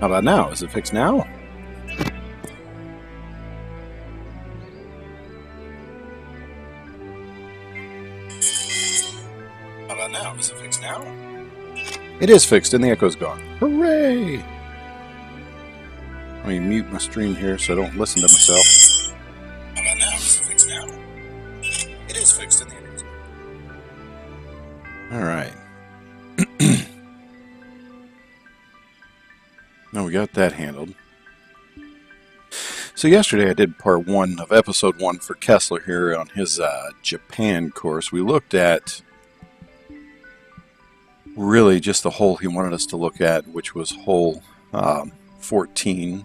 How about now? Is it fixed now? How about now? Is it fixed now? It is fixed and the echo's gone. Hooray! Let me mute my stream here so I don't listen to myself. How about now? Is it fixed now? It is fixed and the echo's gone. Alright. Now we got that handled. So yesterday I did part 1 of episode 1 for Kessler here on his Japan course. We looked at really just the hole he wanted us to look at, which was hole 14.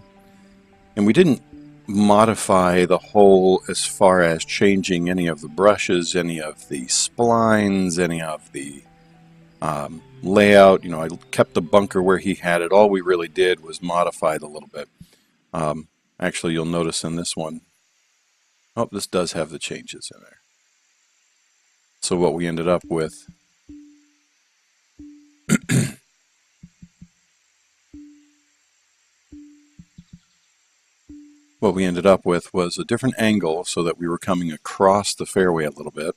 And we didn't modify the hole as far as changing any of the brushes, any of the splines, any of the layout. You know, I kept the bunker where he had it. All we really did was modify it a little bit. Actually, you'll notice in this one, oh, this does have the changes in there. So what we ended up with was a different angle so that we were coming across the fairway a little bit.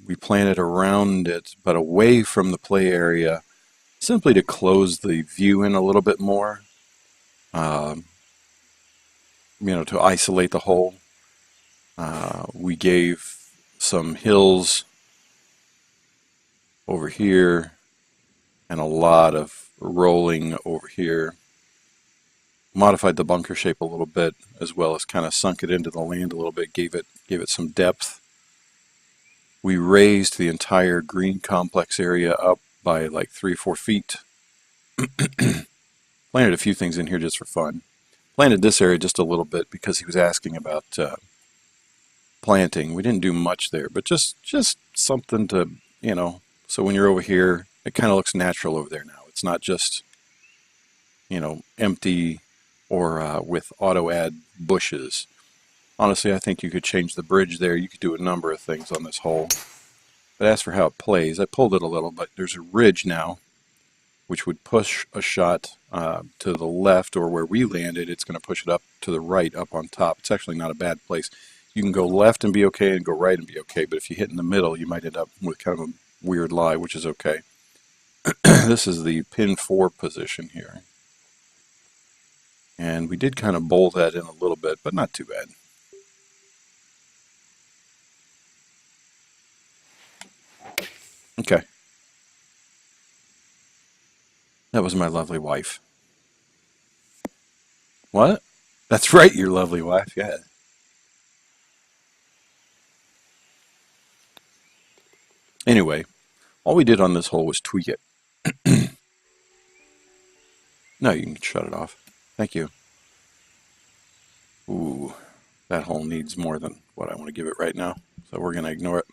We planted around it, but away from the play area, simply to close the view in a little bit more. You know, to isolate the hole. We gave some hills over here and a lot of rolling over here. Modified the bunker shape a little bit, as well as kind of sunk it into the land a little bit, gave it some depth. We raised the entire green complex area up by like 3 or 4 feet. Planted a few things in here just for fun. Planted this area just a little bit because he was asking about planting. We didn't do much there, but just something to, you know, so when you're over here, it kind of looks natural over there now. It's not just, you know, empty or with auto add bushes. Honestly, I think you could change the bridge there. You could do a number of things on this hole. But as for how it plays, I pulled it a little, but there's a ridge now, which would push a shot to the left, or where we landed, it's going to push it up to the right, up on top. It's actually not a bad place. You can go left and be okay, and go right and be okay, but if you hit in the middle, you might end up with kind of a weird lie, which is okay. This is the pin 4 position here. And we did kind of bowl that in a little bit, but not too bad. Okay. That was my lovely wife. What? That's right, your lovely wife. Yeah. Anyway, all we did on this hole was tweak it. No, you can shut it off. Thank you. Ooh, that hole needs more than what I want to give it right now, so we're going to ignore it.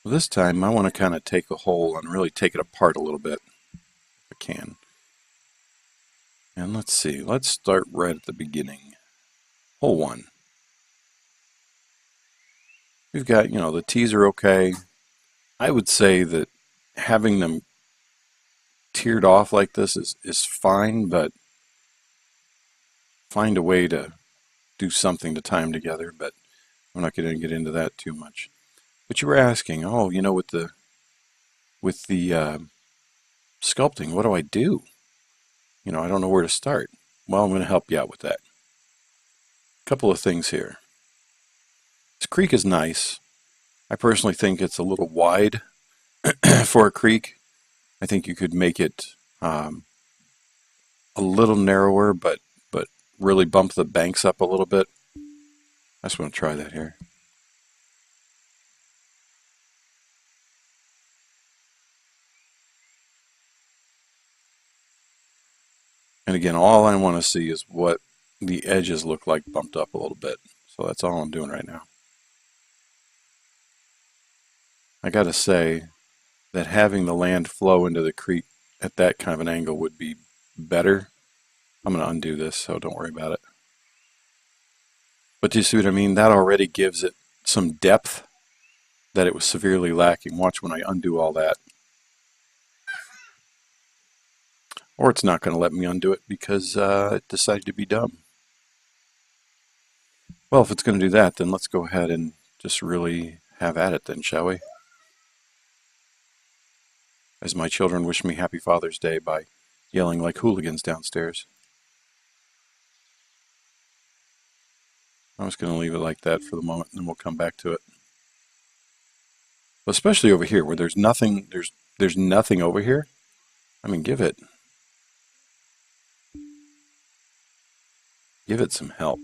This time, I want to kind of take a hole and really take it apart a little bit, if I can. And let's see, let's start right at the beginning. Hole 1. We've got, you know, the tees are okay. I would say that having them tiered off like this is fine, but find a way to do something to tie them together, but I'm not going to get into that too much. But you were asking, oh, you know, with the sculpting, what do I do? You know, I don't know where to start. Well, I'm going to help you out with that. A couple of things here. This creek is nice. I personally think it's a little wide for a creek. I think you could make it a little narrower, but really bump the banks up a little bit. I just want to try that here. And again, all I want to see is what the edges look like bumped up a little bit. So that's all I'm doing right now. I got to say that having the land flow into the creek at that kind of an angle would be better. I'm going to undo this, so don't worry about it. But do you see what I mean? That already gives it some depth that it was severely lacking. Watch when I undo all that. Or it's not going to let me undo it because it decided to be dumb. Well, if it's going to do that, then let's go ahead and just really have at it then, shall we? As my children wish me Happy Father's Day by yelling like hooligans downstairs. I'm just going to leave it like that for the moment, and then we'll come back to it. Especially over here, where there's nothing. There's nothing over here. I mean, give it some help.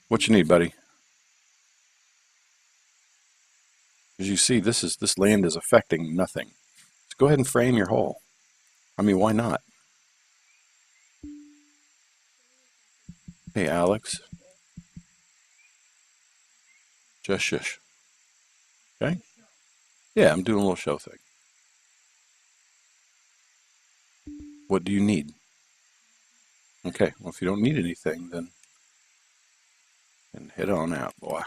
What you need, buddy? As you see, this land is affecting nothing. Just go ahead and frame your hole. I mean, why not? Hey, Alex. Just shush. Okay? Yeah, I'm doing a little show thing. What do you need? Okay, well, if you don't need anything, then head on out, boy.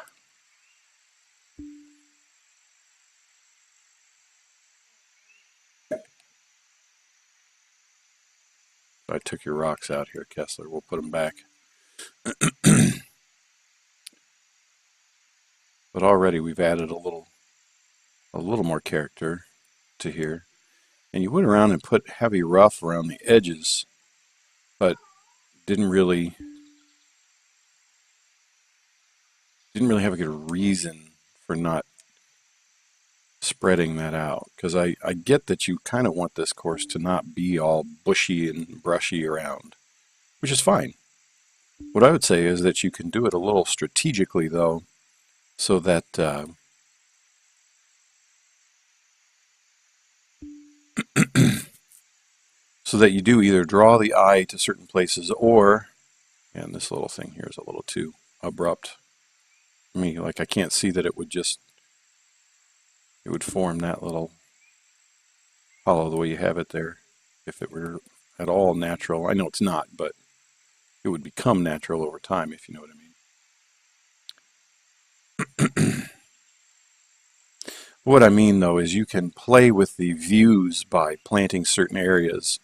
I took your rocks out here, Kessler. We'll put them back. But already we've added a little more character to here. And you went around and put heavy rough around the edges, but didn't really have a good reason for not spreading that out. Because I get that you kind of want this course to not be all bushy and brushy around, which is fine. What I would say is that you can do it a little strategically, though, so that so that you do either draw the eye to certain places, or, and this little thing here is a little too abrupt. I mean, like, I can't see that it would form that little hollow the way you have it there. If it were at all natural, I know it's not, but it would become natural over time, if you know what I mean. What I mean, though, is you can play with the views by planting certain areas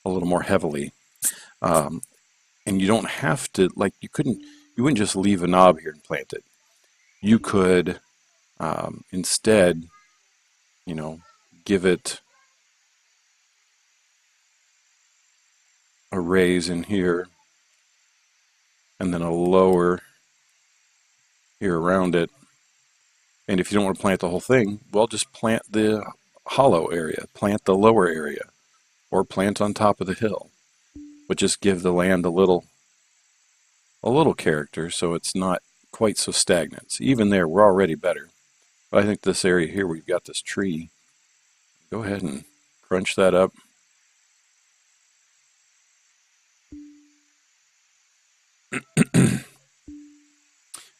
a little more heavily. And you don't have to, like, you wouldn't just leave a knob here and plant it. You could instead, give it a raise in here and then a lower here around it. And if you don't want to plant the whole thing, well, just plant the hollow area, plant the lower area, or plant on top of the hill. But just give the land a little character so it's not quite so stagnant. So even there, we're already better. But I think this area here, we've got this tree. Go ahead and crunch that up.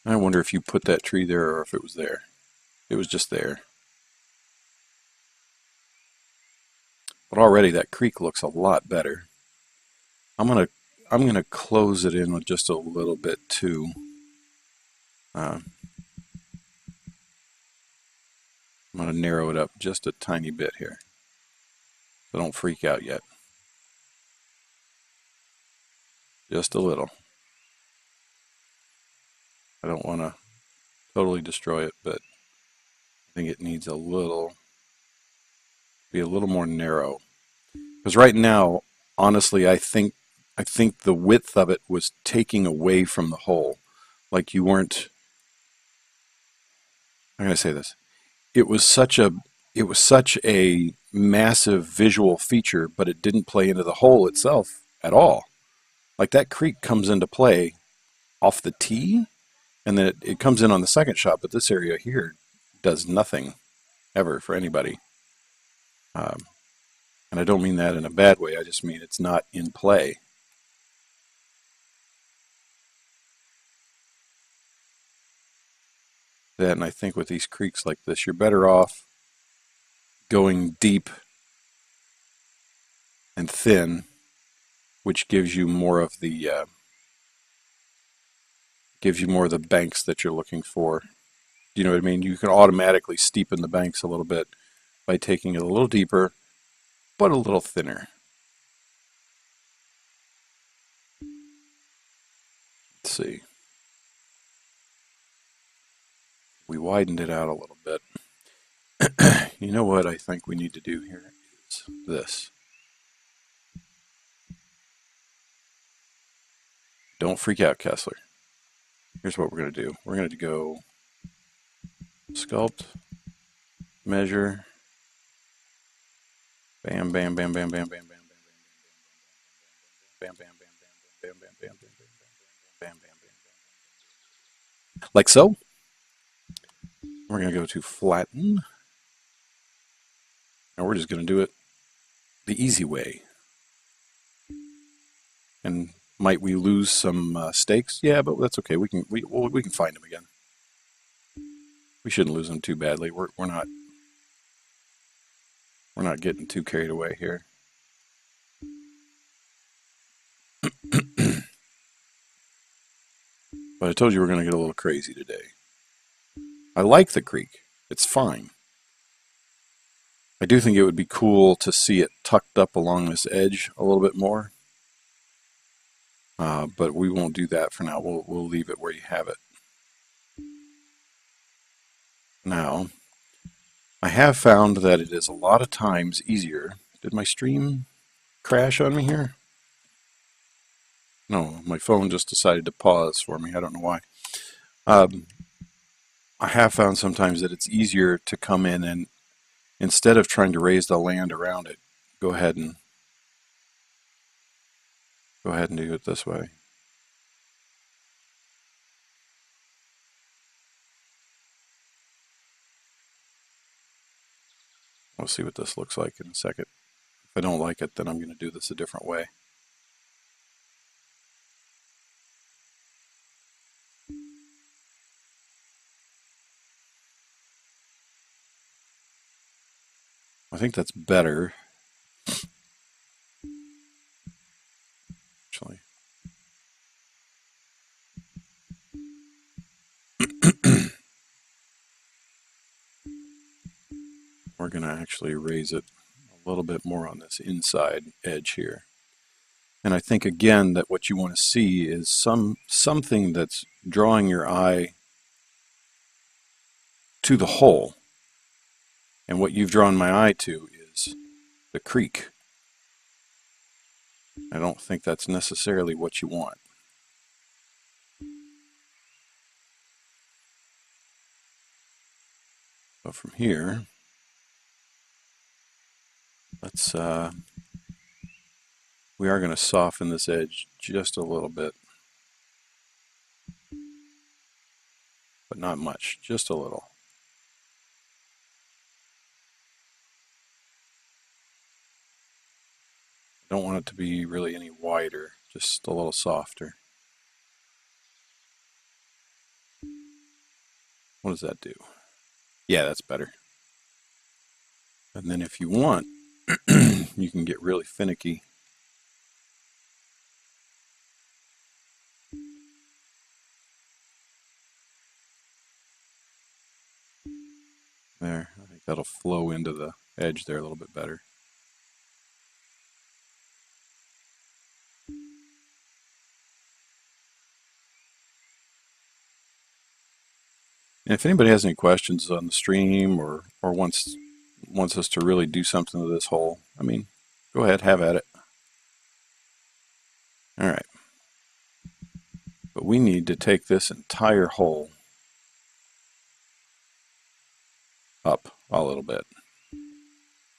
I wonder if you put that tree there or if it was there. It was just there. But already that creek looks a lot better. I'm gonna close it in with just a little bit too. I'm gonna narrow it up just a tiny bit here. So don't freak out yet. Just a little. I don't want to totally destroy it, but I think it needs be a little more narrow. Because right now, honestly, I think the width of it was taking away from the hole. Like you weren't. I'm going to say this. It was such a massive visual feature, but it didn't play into the hole itself at all. Like that creek comes into play off the tee, and then it comes in on the second shot, but this area here does nothing ever for anybody. And I don't mean that in a bad way, I just mean it's not in play. Then I think with these creeks like this, you're better off going deep and thin, which gives you more of the banks that you're looking for. You know what I mean? You can automatically steepen the banks a little bit by taking it a little deeper but a little thinner. Let's see. We widened it out a little bit. You know what I think we need to do here is this. Don't freak out, Kessler. Here's what we're going to do. We're going to go sculpt, measure, bam, bam, bam, bam, bam, bam, bam, bam, bam, bam, bam, bam, bam, bam, bam, bam, bam, bam, bam, like so. We're going to go to flatten, and we're just going to do it the easy way. And might we lose some stakes? Yeah, but that's okay. We can find them again. We shouldn't lose them too badly. We're not getting too carried away here. But I told you we're going to get a little crazy today. I like the creek. It's fine. I do think it would be cool to see it tucked up along this edge a little bit more. But we won't do that for now. We'll leave it where you have it. Now, I have found that it is a lot of times easier. Did my stream crash on me here? No, my phone just decided to pause for me. I don't know why. I have found sometimes that it's easier to come in and instead of trying to raise the land around it, go ahead and do it this way. We'll see what this looks like in a second. If I don't like it, then I'm going to do this a different way. I think that's better. Actually. We're going to actually raise it a little bit more on this inside edge here. And I think again that what you want to see is something that's drawing your eye to the hole. And what you've drawn my eye to is the creek. I don't think that's necessarily what you want. So from here, let's we are going to soften this edge just a little bit, but not much, just a little. I don't want it to be really any wider, just a little softer. What does that do? Yeah, that's better. And then if you want, you can get really finicky. There, I think that'll flow into the edge there a little bit better. And if anybody has any questions on the stream or wants us to really do something to this hole, I mean, go ahead, have at it. All right. But we need to take this entire hole up a little bit.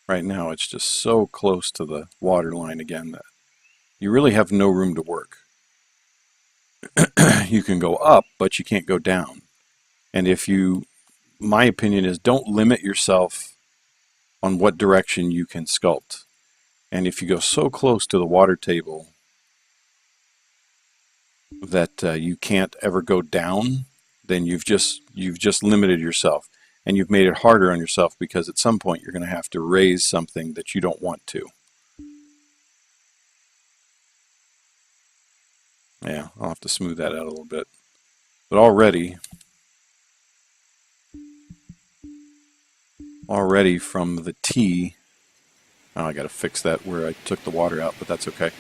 Right now it's just so close to the water line again that you really have no room to work. You can go up, but you can't go down. And if you, my opinion is, don't limit yourself on what direction you can sculpt. And if you go so close to the water table that you can't ever go down, then you've just limited yourself. And you've made it harder on yourself because at some point you're going to have to raise something that you don't want to. Yeah, I'll have to smooth that out a little bit. But already from the tee, Oh, I got to fix that where I took the water out, but that's okay.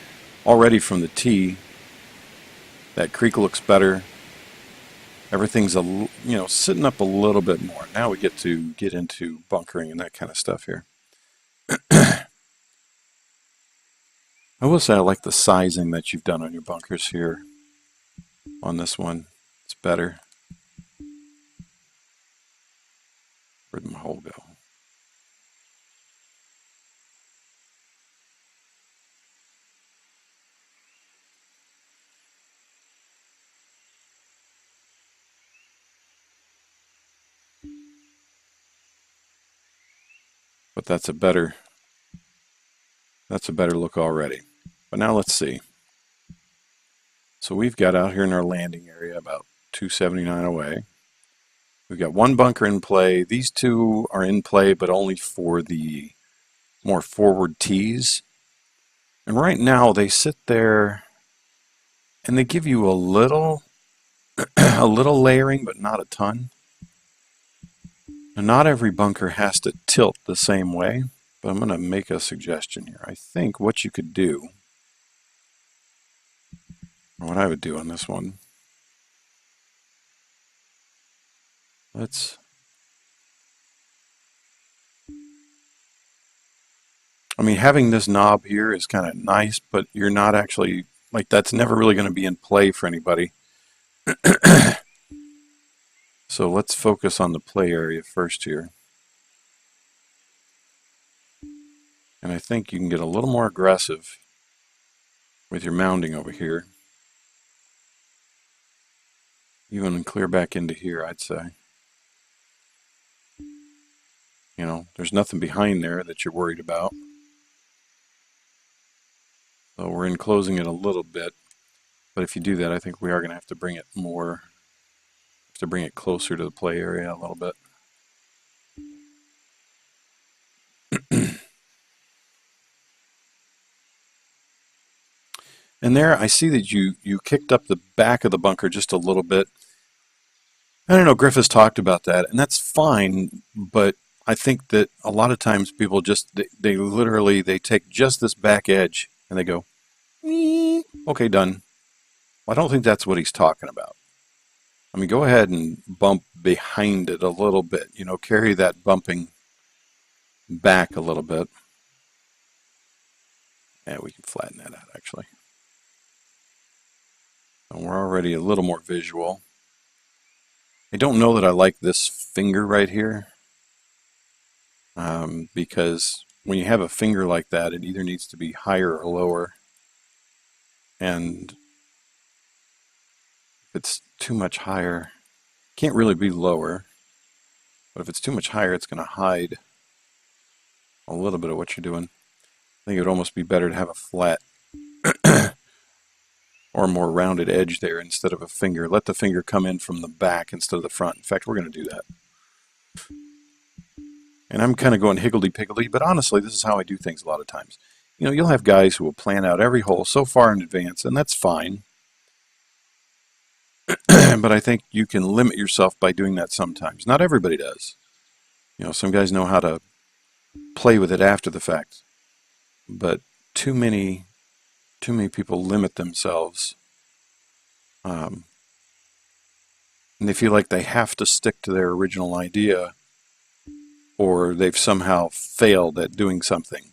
Already from the tee, that creek looks better. Everything's sitting up a little bit more. Now we get to get into bunkering and that kind of stuff here. I will say I like the sizing that you've done on your bunkers here on this one. It's better. Where'd my hole go? But that's a better look already. But now let's see. So we've got out here in our landing area about 279 away. We've got one bunker in play. These two are in play, but only for the more forward tees. And right now they sit there and they give you a little a little layering, but not a ton. Now, not every bunker has to tilt the same way, but I'm going to make a suggestion here. I think what you could do, or what I would do on this one, having this knob here is kind of nice, but you're not actually, like, that's never really going to be in play for anybody. So let's focus on the play area first here. And I think you can get a little more aggressive with your mounding over here. Even clear back into here, I'd say. There's nothing behind there that you're worried about. So we're enclosing it a little bit. But if you do that, I think we are going to have to bring it closer to the play area a little bit. And there, I see that you kicked up the back of the bunker just a little bit. I don't know, Griffiths talked about that, and that's fine, but I think that a lot of times people they literally take just this back edge and they go, okay, done. Well, I don't think that's what he's talking about. Go ahead and bump behind it a little bit, carry that bumping back a little bit. Yeah, we can flatten that out, actually. And we're already a little more visual. I don't know that I like this finger right here, because when you have a finger like that, it either needs to be higher or lower. And if it's too much higher, it can't really be lower. But if it's too much higher, it's going to hide a little bit of what you're doing. I think it would almost be better to have a flat or more rounded edge there instead of a finger. Let the finger come in from the back instead of the front. In fact, we're going to do that. And I'm kind of going higgledy-piggledy, but honestly, this is how I do things a lot of times. You'll have guys who will plan out every hole so far in advance, and that's fine. But I think you can limit yourself by doing that sometimes. Not everybody does. Some guys know how to play with it after the fact. But too many people limit themselves. And they feel like they have to stick to their original idea, or they've somehow failed at doing something.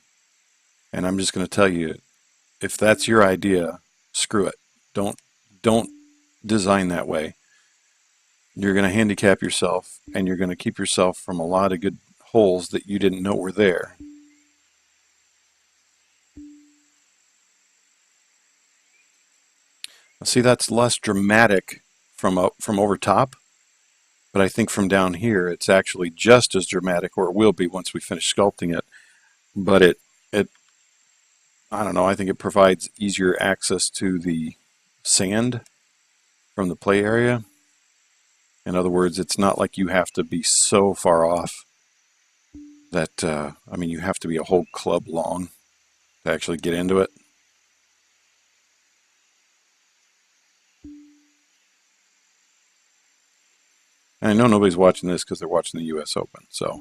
And I'm just going to tell you, if that's your idea, screw it. Don't design that way. You're going to handicap yourself, and you're going to keep yourself from a lot of good holes that you didn't know were there. See, that's less dramatic from over top, but I think from down here it's actually just as dramatic, or it will be once we finish sculpting it. But it I don't know, I think it provides easier access to the sand from the play area. In other words, it's not like you have to be so far off that, you have to be a whole club long to actually get into it. And I know nobody's watching this because they're watching the U.S. Open, so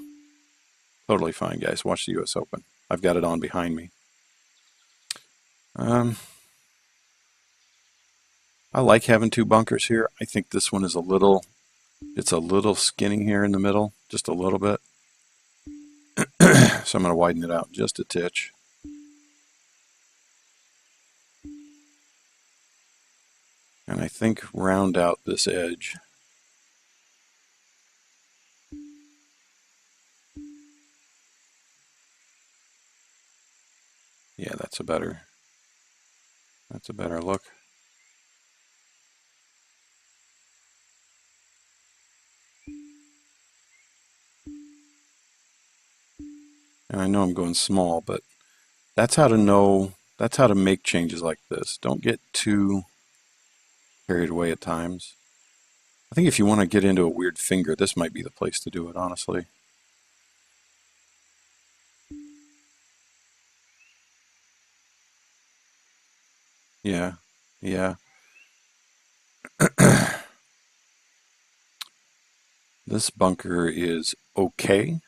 totally fine, guys. Watch the U.S. Open. I've got it on behind me. Um, I like having two bunkers here. I think this one is it's a little skinny here in the middle, just a little bit. So I'm going to widen it out just a titch. And I think round out this edge. Yeah, that's a better look. And I know I'm going small, but that's how to know, that's how to make changes like this. Don't get too carried away at times. I think if you want to get into a weird finger, this might be the place to do it, honestly. Yeah, yeah. This bunker is okay.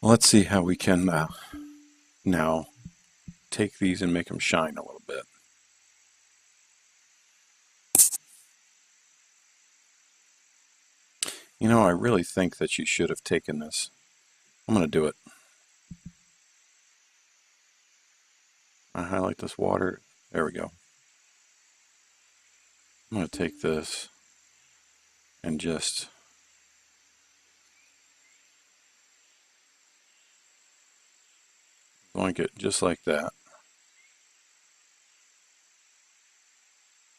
Let's see how we can now take these and make them shine a little bit. You know, I really think that you should have taken this. I'm going to do it. I highlight this water. There we go. I'm going to take this and just blank it just like that.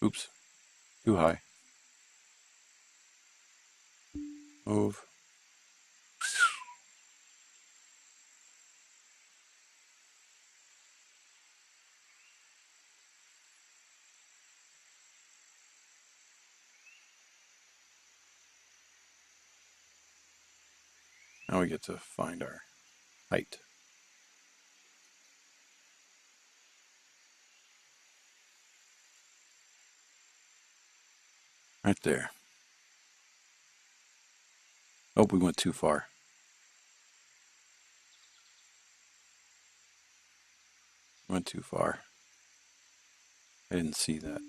Oops, too high. Move. Now we get to find our height. Right there. Oh, we went too far. Went too far. I didn't see that.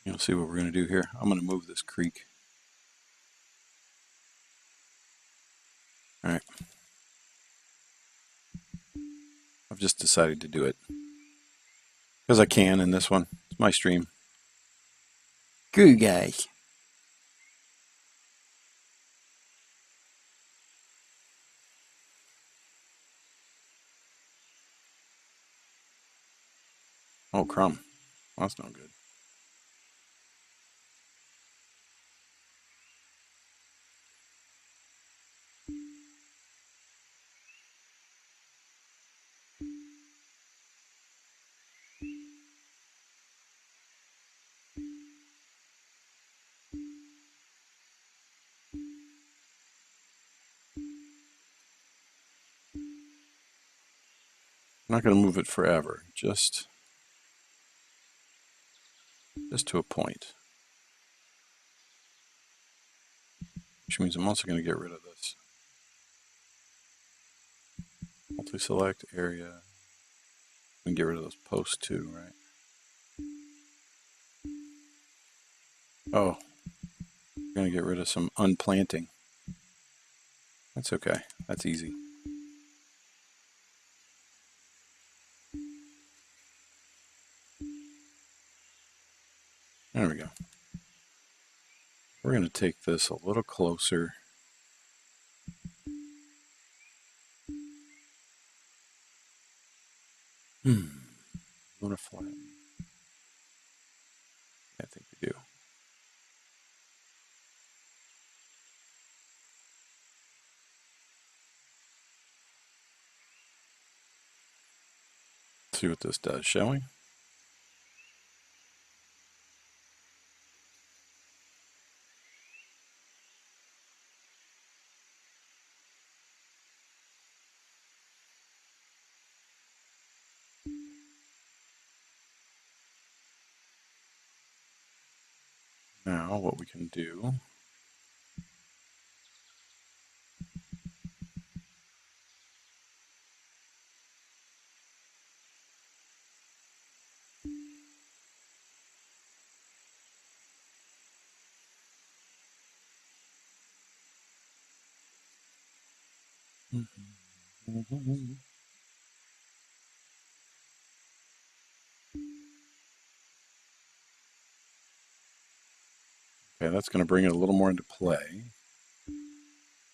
You'll see what we're going to do here. I'm going to move this creek. All right. I've just decided to do it because I can in this one. It's my stream. Good guys. Oh, crumb. That's not good. I'm not going to move it forever. Just to a point. Which means I'm also going to get rid of this. Multi-select area. We can get rid of those posts too, right? Oh, we're going to get rid of some unplanting. That's okay. That's easy. There we go. We're going to take this a little closer. You want to flatten? I think we do. see what this does, shall we? Now what we can do, okay, that's going to bring it a little more into play.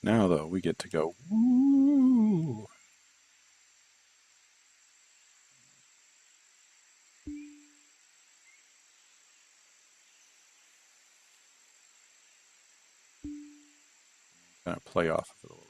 Now though, we get to go, woo! Kind of play off of it a little bit.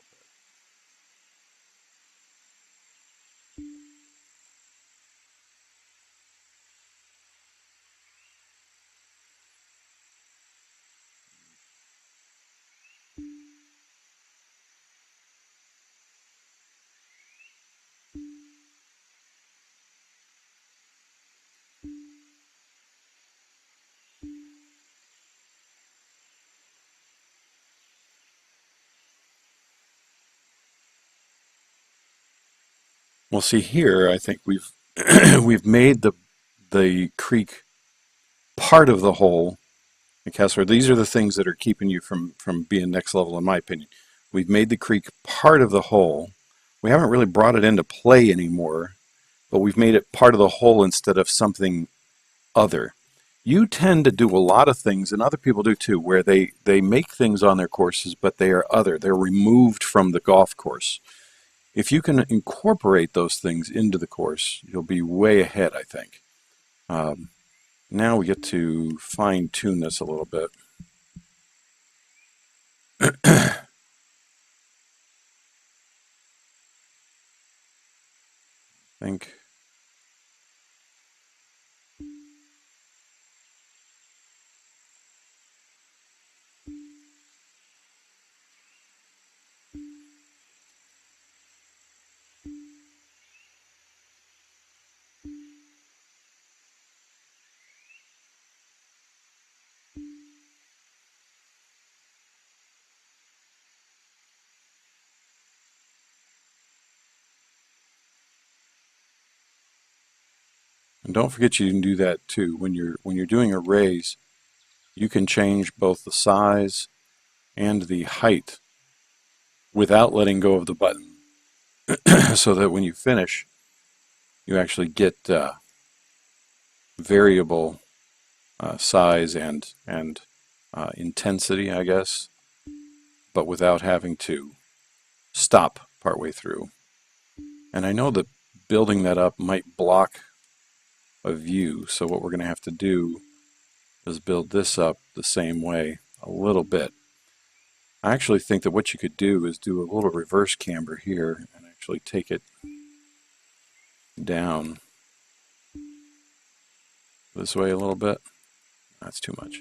Well, see here, I think we've we've made the creek part of the whole. And Kessler, these are the things that are keeping you from being next level, in my opinion. We've made the creek part of the whole. We haven't really brought it into play anymore, but we've made it part of the whole instead of something other. You tend to do a lot of things, and other people do too, where they make things on their courses, but they are other. They're removed from the golf course. If you can incorporate those things into the course, you'll be way ahead, I think. Now we get to fine-tune this a little bit. I think and don't forget you can do that too. When you're doing arrays, you can change both the size and the height without letting go of the button, so that when you finish, you actually get variable size and intensity, I guess, but without having to stop partway through. And I know that building that up might block a view, so what we're going to have to do is build this up the same way a little bit. I actually think that what you could do is do a little reverse camber here and actually take it down this way a little bit. That's too much.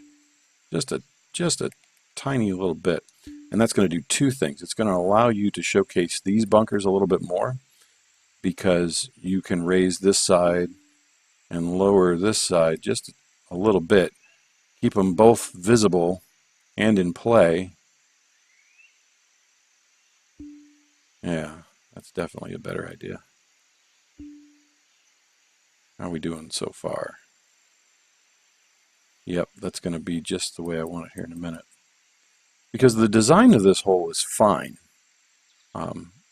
Just a tiny little bit. And that's going to do two things. It's going to allow you to showcase these bunkers a little bit more, because you can raise this side and lower this side just a little bit. Keep them both visible and in play. Yeah, that's definitely a better idea. How are we doing so far? Yep, that's going to be just the way I want it here in a minute. Because the design of this hole is fine.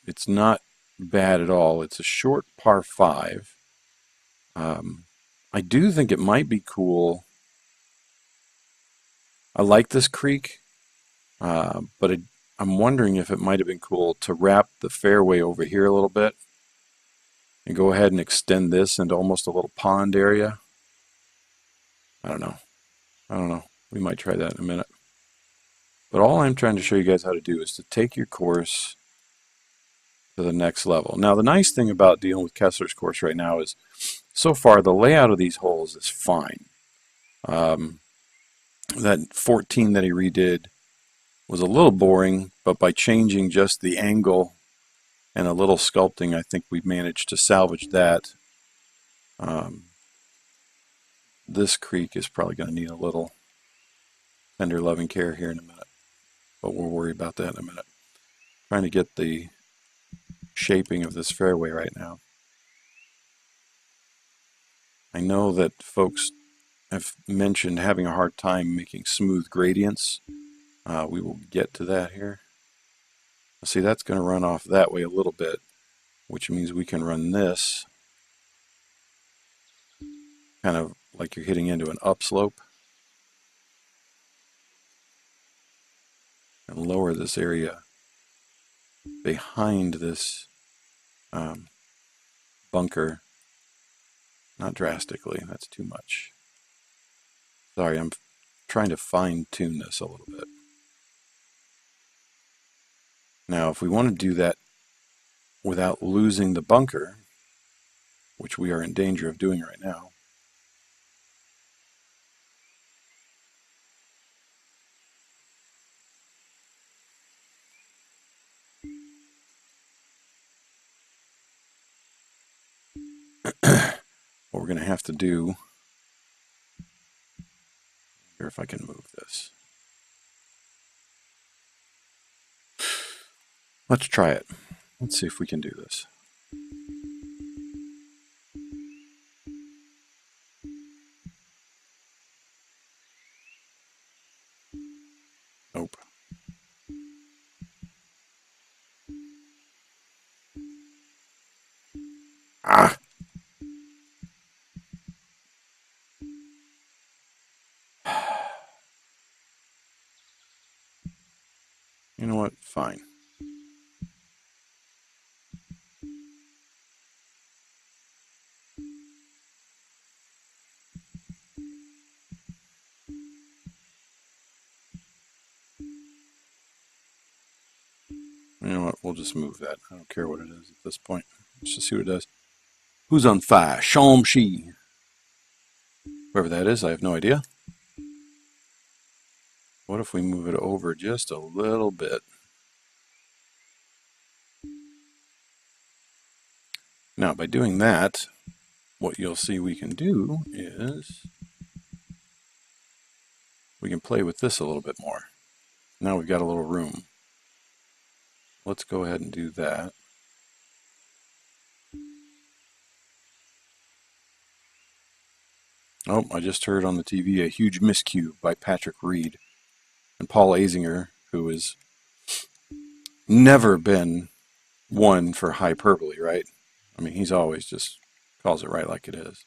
It's not bad at all. It's a short par 5. I do think it might be cool. I like this creek, but I'm wondering if it might have been cool to wrap the fairway over here a little bit and go ahead and extend this into almost a little pond area. I don't know. We might try that in a minute. But all I'm trying to show you guys how to do is to take your course to the next level. Now, the nice thing about dealing with Kessler's course right now is So far, the layout of these holes is fine. That 14 that he redid was a little boring, but by changing just the angle and a little sculpting, I think we managed to salvage that. This creek is probably going to need a little tender loving care here in a minute, but we'll worry about that in a minute. Trying to get the shaping of this fairway right now. I know that folks have mentioned having a hard time making smooth gradients. We will get to that here. See, that's going to run off that way a little bit, which means we can run this kind of like you're hitting into an upslope and lower this area behind this bunker. Not drastically, that's too much. Sorry, I'm trying to fine-tune this a little bit. Now, if we want to do that without losing the bunker, which we are in danger of doing right now, what we're going to have to do, here if I can move this. Let's try it. Let's see if we can do this. Nope. Ah! You know what? Fine. You know what? We'll just move that. I don't care what it is at this point. Let's just see what it does. Who's on fire? Shang-Chi. Whoever that is, I have no idea. What if we move it over just a little bit? Now, by doing that, what you'll see we can do is we can play with this a little bit more. Now we've got a little room. Let's go ahead and do that. Oh, I just heard on the TV a huge miscue by Patrick Reed and Paul Azinger, who has never been one for hyperbole, right? I mean, he's always just calls it right like it is.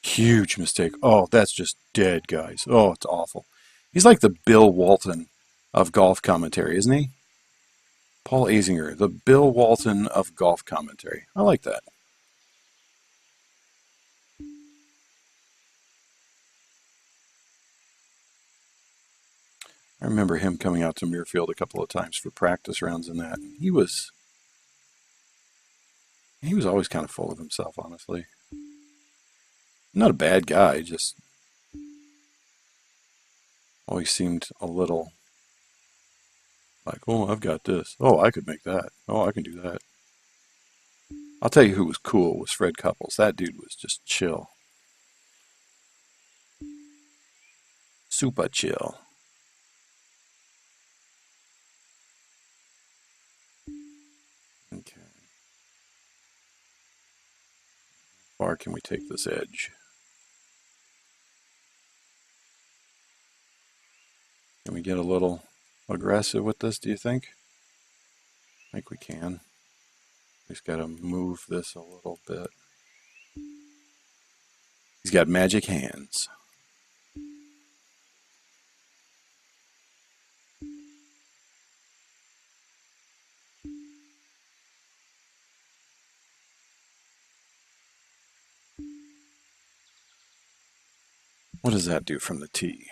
Huge mistake. Oh, that's just dead, guys. Oh, it's awful. He's like the Bill Walton of golf commentary, isn't he? Paul Azinger, the Bill Walton of golf commentary. I like that. I remember him coming out to Muirfield a couple of times for practice rounds and that. He was always kind of full of himself, honestly. Not a bad guy, just always seemed a little like, oh, I've got this. Oh, I could make that. Oh, I can do that. I'll tell you who was cool was Fred Couples. That dude was just chill. Super chill. Okay. How far can we take this edge? Can we get a little aggressive with this, do you think? I think we can. We just got to move this a little bit. He's got magic hands. What does that do from the tee?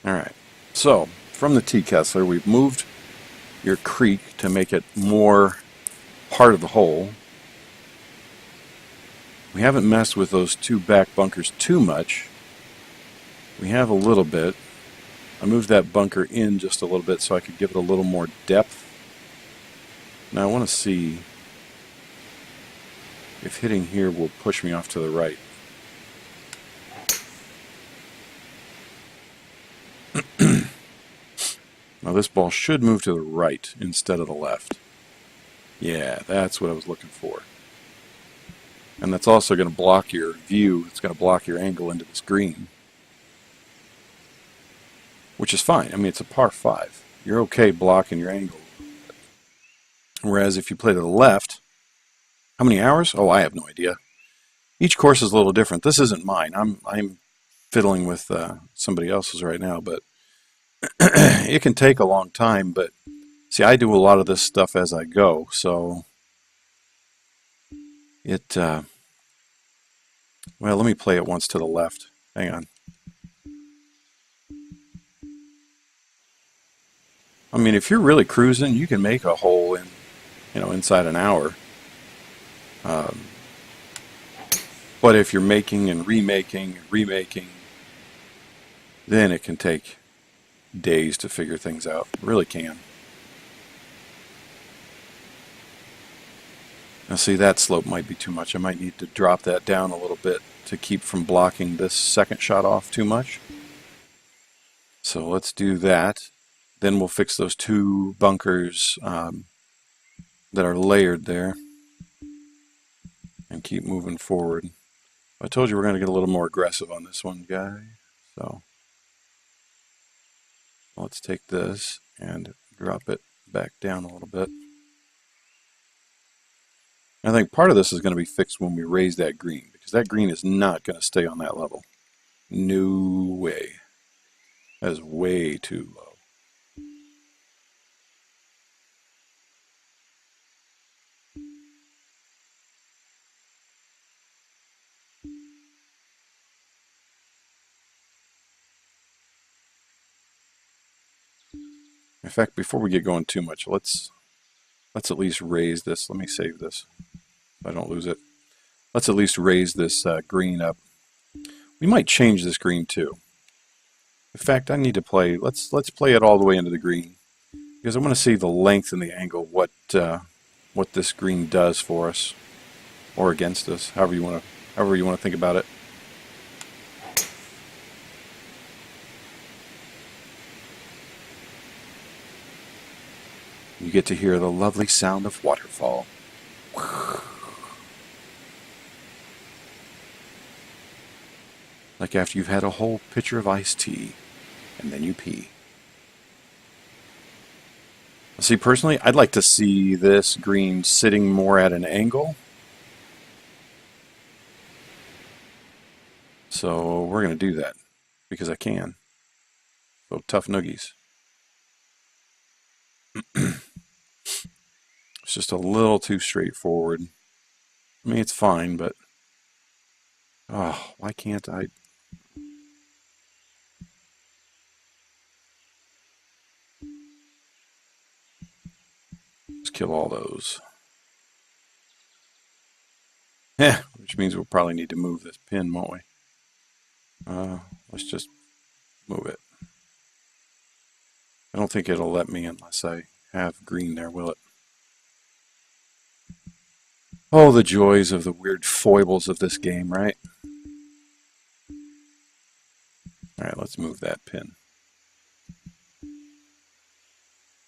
All right. So, from the tee, Kessler, we've moved your creek to make it more part of the hole. We haven't messed with those two back bunkers too much. We have a little bit. I moved that bunker in just a little bit so I could give it a little more depth. Now I want to see if hitting here will push me off to the right. Now this ball should move to the right instead of the left. Yeah, that's what I was looking for. And that's also going to block your view. It's going to block your angle into this green, which is fine. I mean, it's a par 5. You're okay blocking your angle. Whereas if you play to the left, how many hours? Oh, I have no idea. Each course is a little different. This isn't mine. I'm fiddling with somebody else's right now, but it can take a long time. But see, I do a lot of this stuff as I go, so it. Well, let me play it once to the left. Hang on. I mean, if you're really cruising, you can make a hole in, inside an hour. But if you're making and remaking, then it can take days to figure things out. It really can. Now see, that slope might be too much. I might need to drop that down a little bit to keep from blocking this second shot off too much. So let's do that. Then we'll fix those two bunkers that are layered there and keep moving forward. I told you we're going to get a little more aggressive on this one, guy. So let's take this and drop it back down a little bit. I think part of this is going to be fixed when we raise that green, because that green is not going to stay on that level. No way. That is way too low. In fact, before we get going too much, let's at least raise this. Let me save this so I don't lose it. Let's at least raise this green up. We might change this green too. In fact, I need to play. Let's play it all the way into the green, because I want to see the length and the angle. What this green does for us or against us, however you want to think about it. You get to hear the lovely sound of waterfall. Like after you've had a whole pitcher of iced tea and then you pee. See, personally, I'd like to see this green sitting more at an angle. So we're going to do that because I can. So tough noogies. It's just a little too straightforward. I mean, it's fine, but oh, why can't I? Just kill all those. Yeah, which means we'll probably need to move this pin, won't we? Let's just move it. I don't think it'll let me unless I have green there, will it? Oh, the joys of the weird foibles of this game, right? All right, let's move that pin.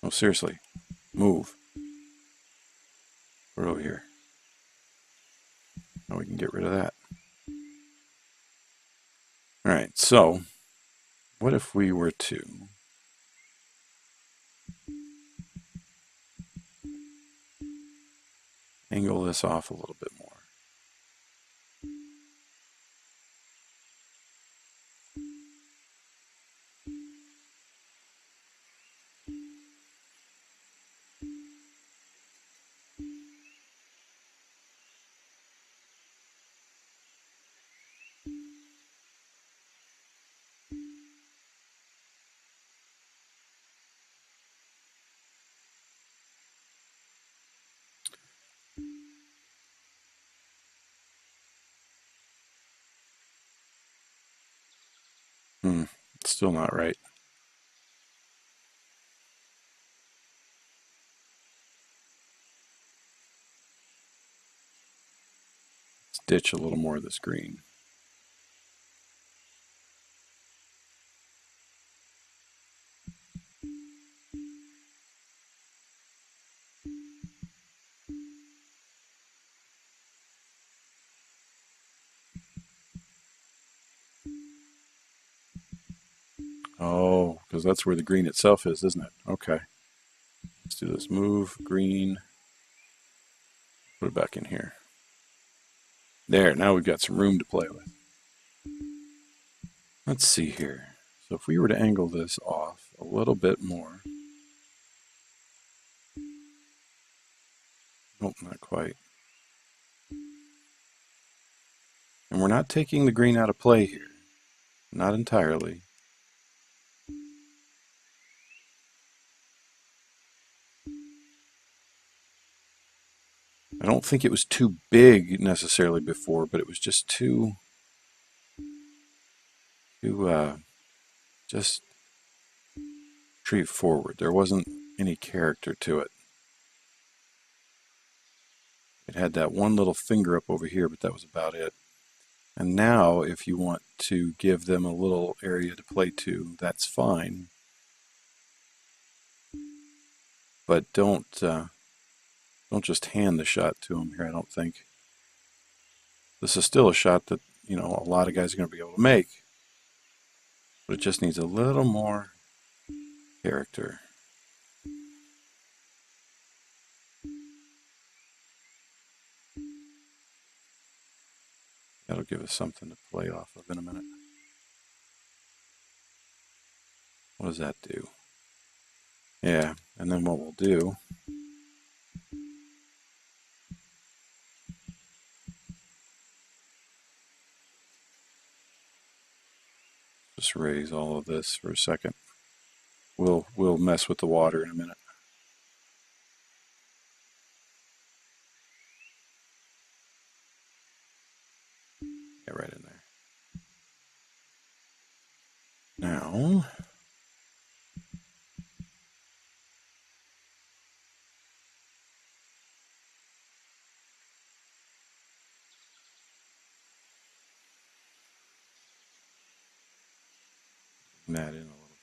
Oh, seriously, move. We're over here. Now we can get rid of that. All right, so what if we were to angle this off a little bit more? Still not right. Let's ditch a little more of this green. Oh, because that's where the green itself is, isn't it? Okay. Let's do this. Move green. Put it back in here. There, now we've got some room to play with. Let's see here. So if we were to angle this off a little bit more. Nope, not quite. And we're not taking the green out of play here. Not entirely. I don't think it was too big necessarily before, but it was just too just straightforward. There wasn't any character to it. It had that one little finger up over here, but that was about it. And now if you want to give them a little area to play to, that's fine. But don't just hand the shot to them here, I don't think. This is still a shot that, you know, a lot of guys are going to be able to make. But it just needs a little more character. That'll give us something to play off of in a minute. What does that do? Yeah, and then what we'll do just raise all of this for a second. We'll mess with the water in a minute. Get right in there. Now, that in a little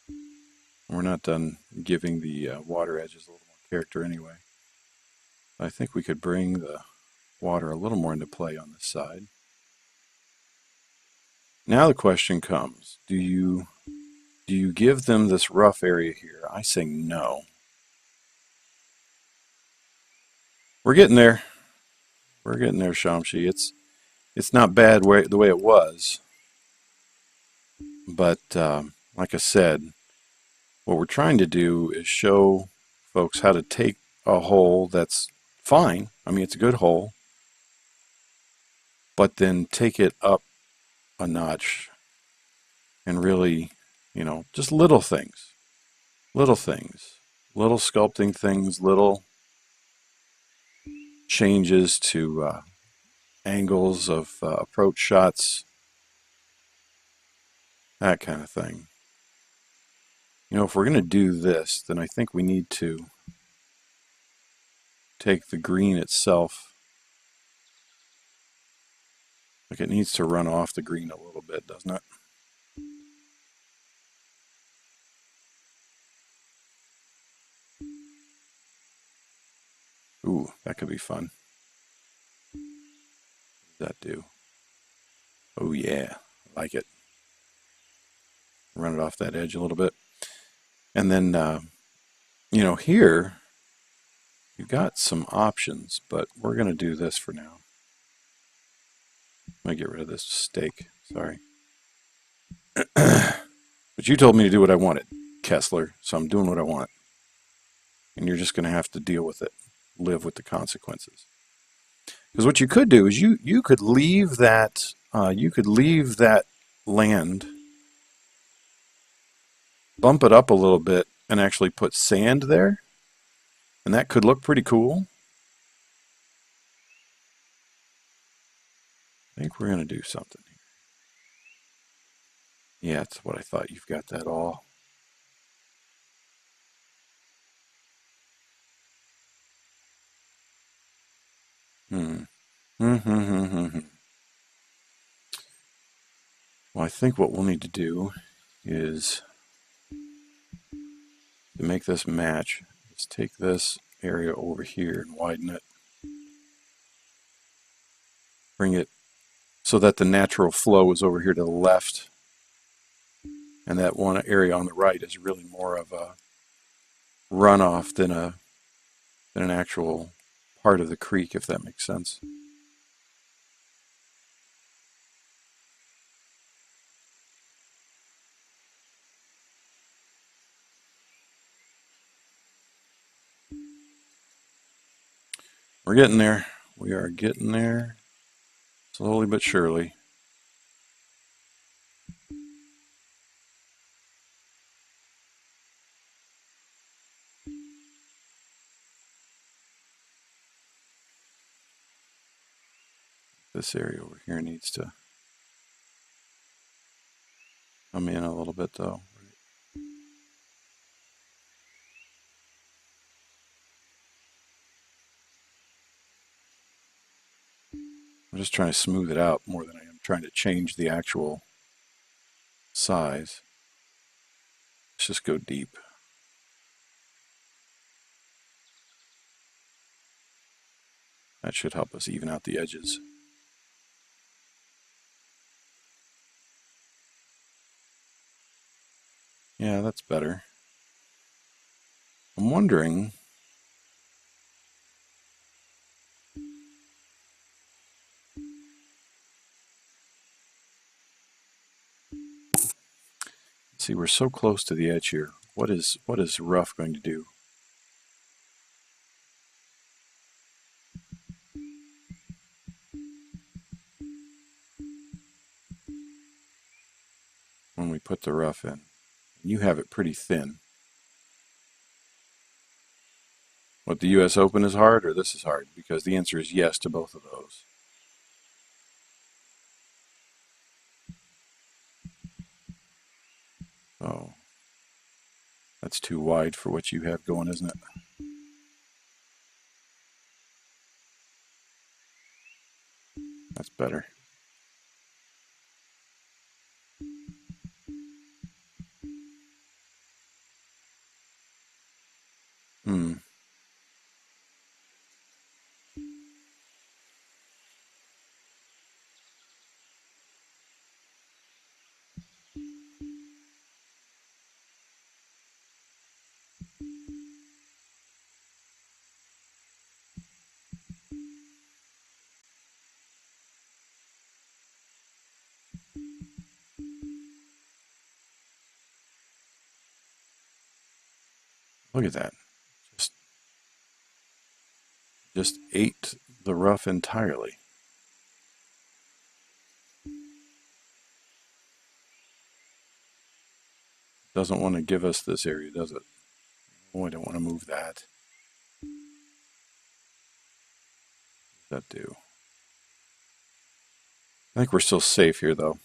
bit. We're not done giving the water edges a little more character anyway. I think we could bring the water a little more into play on this side. Now the question comes, do you give them this rough area here? I say no. We're getting there. We're getting there, Shamshi. It's not bad the way it was. But like I said, what we're trying to do is show folks how to take a hole that's fine. I mean, it's a good hole. But then take it up a notch and really, you know, just little things. Little things. Little sculpting things, little changes to angles of approach shots, that kind of thing. You know, if we're going to do this, then I think we need to take the green itself. Like, it needs to run off the green a little bit, doesn't it? Ooh, that could be fun. What does that do? Oh yeah, I like it. Run it off that edge a little bit. And then, you know, here, you've got some options, but we're going to do this for now. I'm going to get rid of this stake, sorry. But you told me to do what I wanted, Kessler, so I'm doing what I want. And you're just going to have to deal with it, live with the consequences. Because what you could do is you could leave that land, bump it up a little bit, and actually put sand there, and that could look pretty cool. I think we're going to do something here. Yeah, that's what I thought. You've got that all. Hmm. Well, I think what we'll need to do is to make this match. Let's take this area over here and widen it. Bring it so that the natural flow is over here to the left, and that one area on the right is really more of a runoff than an actual part of the creek, if that makes sense. We're getting there. We are getting there, slowly but surely. This area over here needs to come in a little bit, though. I'm just trying to smooth it out more than I am trying to change the actual size. Let's just go deep. That should help us even out the edges. Yeah, that's better. I'm wondering, see, we're so close to the edge here. What is rough going to do? When we put the rough in? You have it pretty thin. What, the US Open is hard or this is hard? Because the answer is yes to both of those. Oh, that's too wide for what you have going, isn't it? That's better. Hmm. Look at that. Just, just ate the rough entirely. Doesn't want to give us this area, does it? Oh, I don't want to move that. What does that do? I think we're still safe here, though.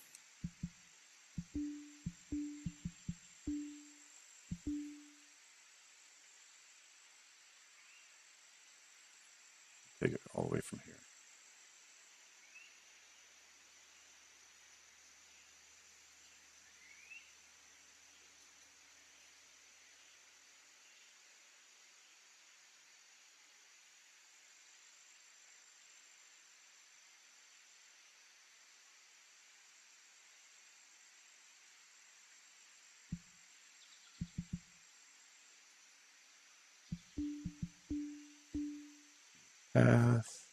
Take it all the way from here. Path.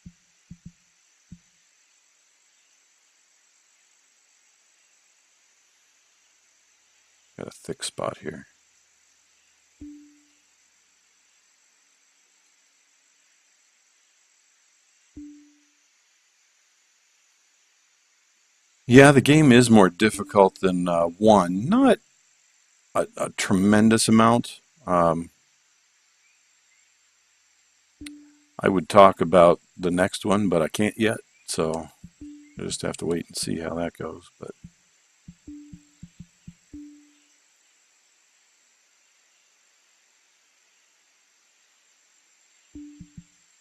Got a thick spot here. Yeah, the game is more difficult than one. Not a tremendous amount. I would talk about the next one, but I can't yet. So I just have to wait and see how that goes. But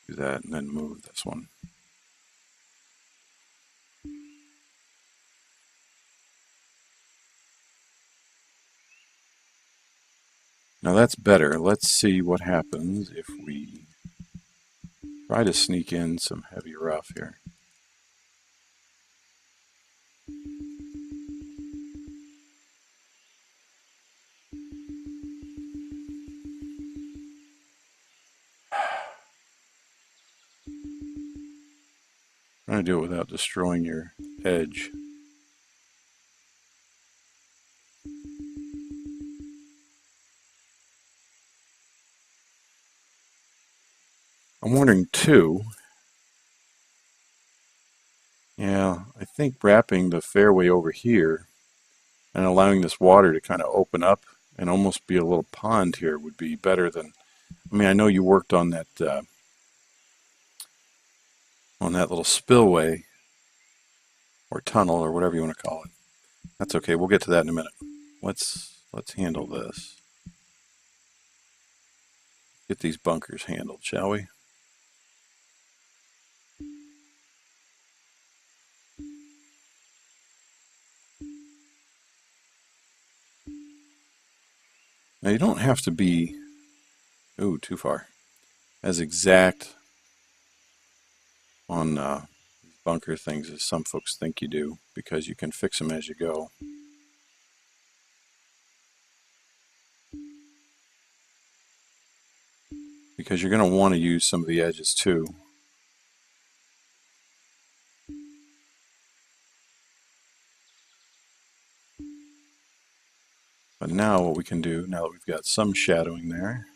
do that and then move this one. Now that's better. Let's see what happens if we try to sneak in some heavy rough here. Trying to do it without destroying your edge. I'm wondering too, yeah, I think wrapping the fairway over here and allowing this water to kind of open up and almost be a little pond here would be better than, I mean, I know you worked on that little spillway or tunnel or whatever you want to call it. That's okay. We'll get to that in a minute. Let's handle this. Get these bunkers handled, shall we? Now you don't have to be, ooh, too far, as exact on bunker things as some folks think you do, because you can fix them as you go. Because you're going to want to use some of the edges too. But now what we can do, now that we've got some shadowing there,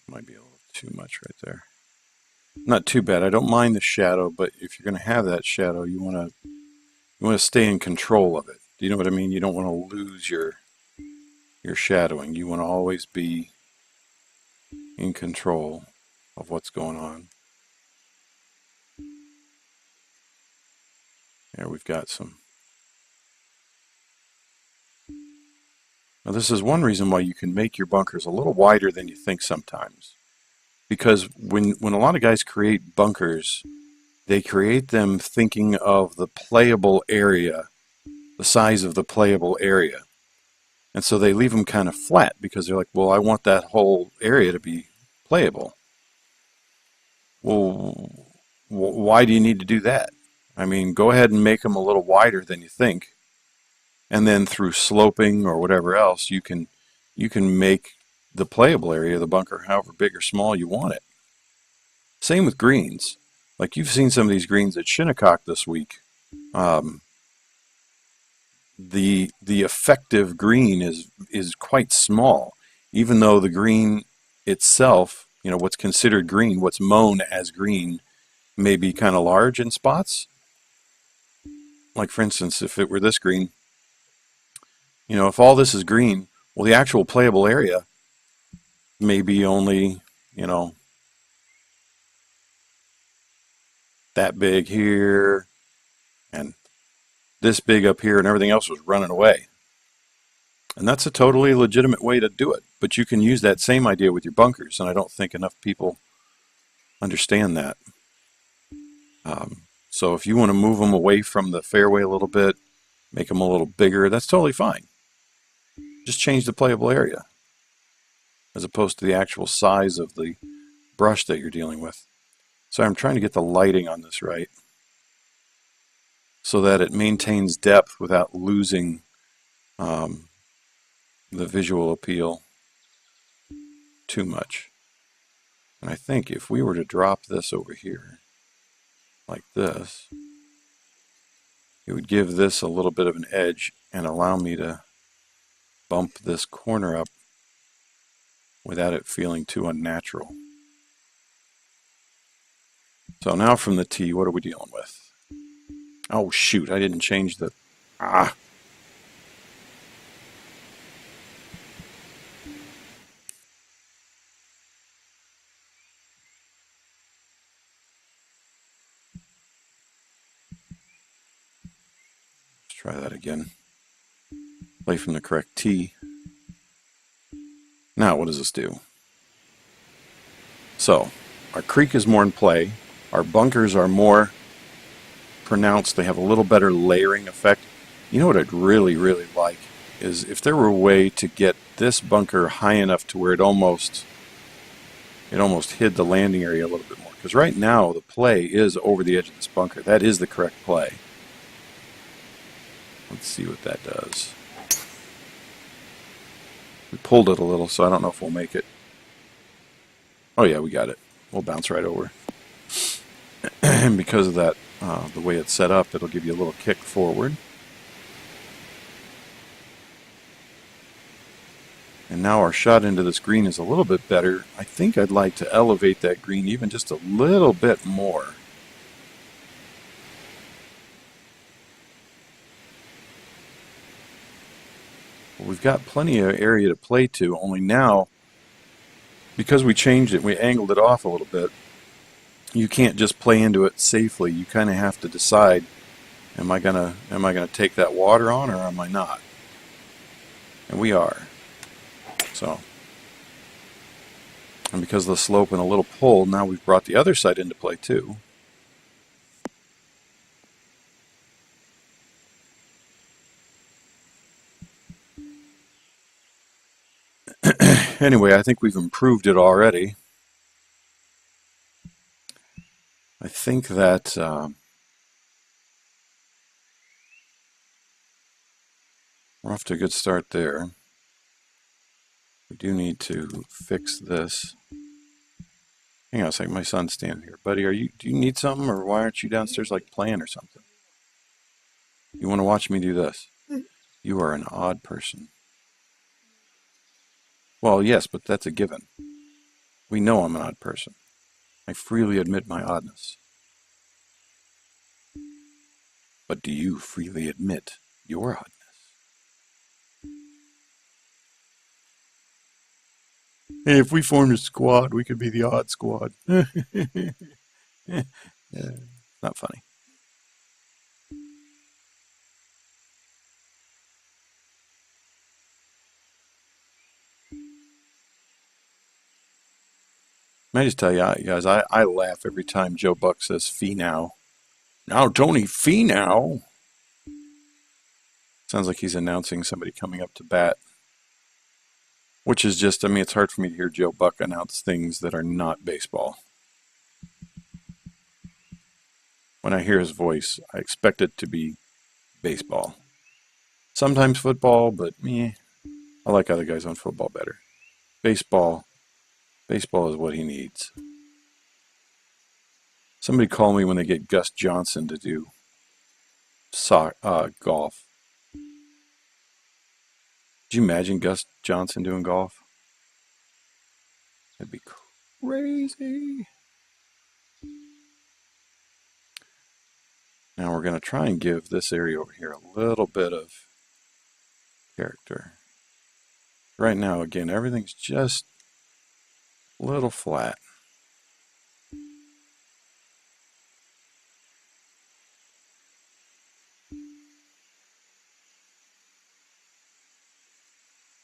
might be a little too much right there. Not too bad. I don't mind the shadow, but if you're going to have that shadow, you want to stay in control of it. Do you know what I mean? You don't want to lose your shadowing. You want to always be in control of what's going on. There we've got some. Now this is one reason why you can make your bunkers a little wider than you think sometimes. Because when a lot of guys create bunkers, they create them thinking of the playable area, the size of the playable area. And so they leave them kind of flat because they're like, well, I want that whole area to be playable. Well, why do you need to do that? I mean, go ahead and make them a little wider than you think. And then through sloping or whatever else, you can make the playable area of the bunker however big or small you want it. Same with greens. Like you've seen some of these greens at Shinnecock this week. The effective green is quite small, even though the green itself, you know, what's considered green, what's mown as green, may be kind of large in spots. Like for instance, if it were this green, you know, if all this is green, well, the actual playable area may be only, you know, that big here and this big up here, and everything else was running away. And that's a totally legitimate way to do it. But you can use that same idea with your bunkers, and I don't think enough people understand that. So if you want to move them away from the fairway a little bit, make them a little bigger, that's totally fine. Just change the playable area as opposed to the actual size of the brush that you're dealing with. So I'm trying to get the lighting on this right so that it maintains depth without losing the visual appeal too much. And I think if we were to drop this over here like this, it would give this a little bit of an edge and allow me to bump this corner up without it feeling too unnatural. So now from the tee, what are we dealing with? Oh shoot, I didn't change the... Ah! Let's try that again. Play from the correct tee. Now what does this do? So, our creek is more in play. Our bunkers are more pronounced. They have a little better layering effect. You know what I'd really, really like is if there were a way to get this bunker high enough to where it almost hid the landing area a little bit more. Because right now the play is over the edge of this bunker. That is the correct play. Let's see what that does. We pulled it a little, so I don't know if we'll make it. Oh yeah, we got it. We'll bounce right over. And because of that, the way it's set up, it'll give you a little kick forward. And now our shot into this green is a little bit better. I think I'd like to elevate that green even just a little bit more. Well, we've got plenty of area to play to, only now, because we changed it, we angled it off a little bit, you can't just play into it safely. You kind of have to decide, am I gonna take that water on or am I not? And we are. So, and because of the slope and a little pull, now we've brought the other side into play too. Anyway, I think we've improved it already. I think that we're off to a good start there. We do need to fix this. Hang on a second, my son's standing here. Buddy, do you need something, or why aren't you downstairs like playing or something? You want to watch me do this? You are an odd person. Well, yes, but that's a given. We know I'm an odd person. I freely admit my oddness. But do you freely admit your oddness? Hey, if we formed a squad, we could be the odd squad. Yeah, not funny. May I just tell you, guys, I laugh every time Joe Buck says "fee now." Now, Tony, fee now. Sounds like he's announcing somebody coming up to bat. Which is just, I mean, it's hard for me to hear Joe Buck announce things that are not baseball. When I hear his voice, I expect it to be baseball. Sometimes football, but I like other guys on football better. Baseball is what he needs. Somebody call me when they get Gus Johnson to do golf. Could you imagine Gus Johnson doing golf? That'd be crazy. Now we're going to try and give this area over here a little bit of character. Right now, again, everything's just a little flat.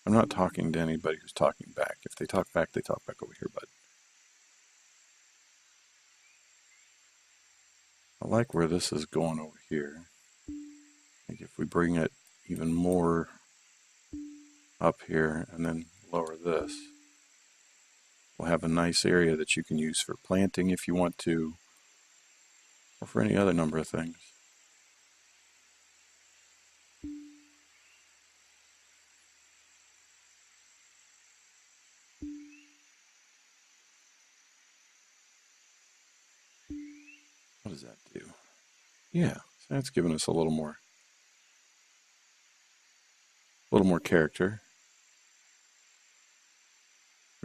I'm not talking to anybody who's talking back. If they talk back over here, bud. I like where this is going over here. I think if we bring it even more up here and then lower this, we'll have a nice area that you can use for planting if you want to, or for any other number of things. What does that do? Yeah, that's giving us a little more character,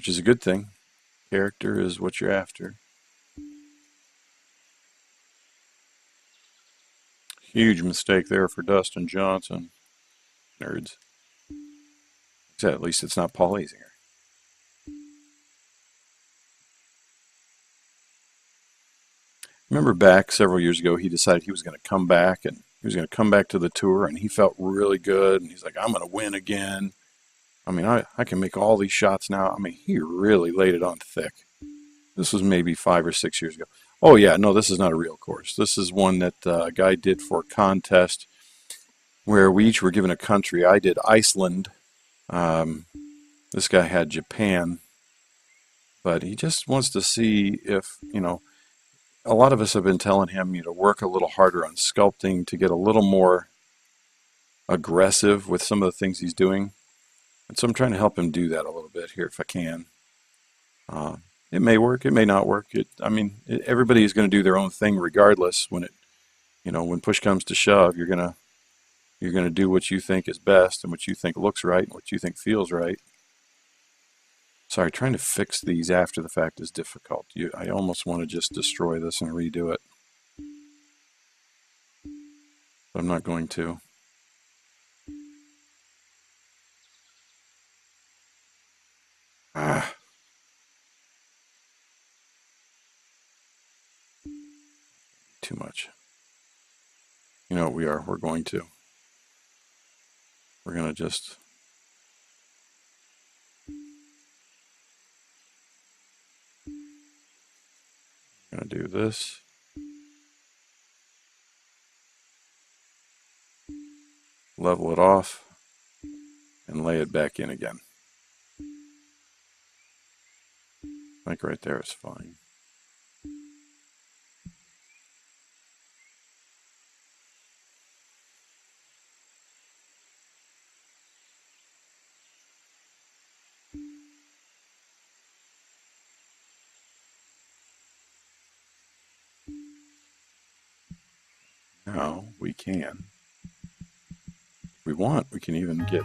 which is a good thing. Character is what you're after. Huge mistake there for Dustin Johnson. Nerds. At least it's not Paul Azinger. Remember back several years ago, he decided he was going to come back and he was going to come back to the tour and he felt really good. And he's like, I'm going to win again. I mean, I can make all these shots now. I mean, he really laid it on thick. This was maybe 5 or 6 years ago. Oh, yeah, no, this is not a real course. This is one that a guy did for a contest where we each were given a country. I did Iceland. This guy had Japan. But he just wants to see if, a lot of us have been telling him, work a little harder on sculpting to get a little more aggressive with some of the things he's doing. And so I'm trying to help him do that a little bit here if I can. It may work, it may not work. Everybody is going to do their own thing regardless. When push comes to shove, you're gonna do what you think is best and what you think looks right and what you think feels right. Sorry, trying to fix these after the fact is difficult. I almost want to just destroy this and redo it. But I'm not going to. Too much. You know what we are? We're going to. We're going to just... going to do this. Level it off and lay it back in again. I think right there is fine. Now we can, if we want, we can even get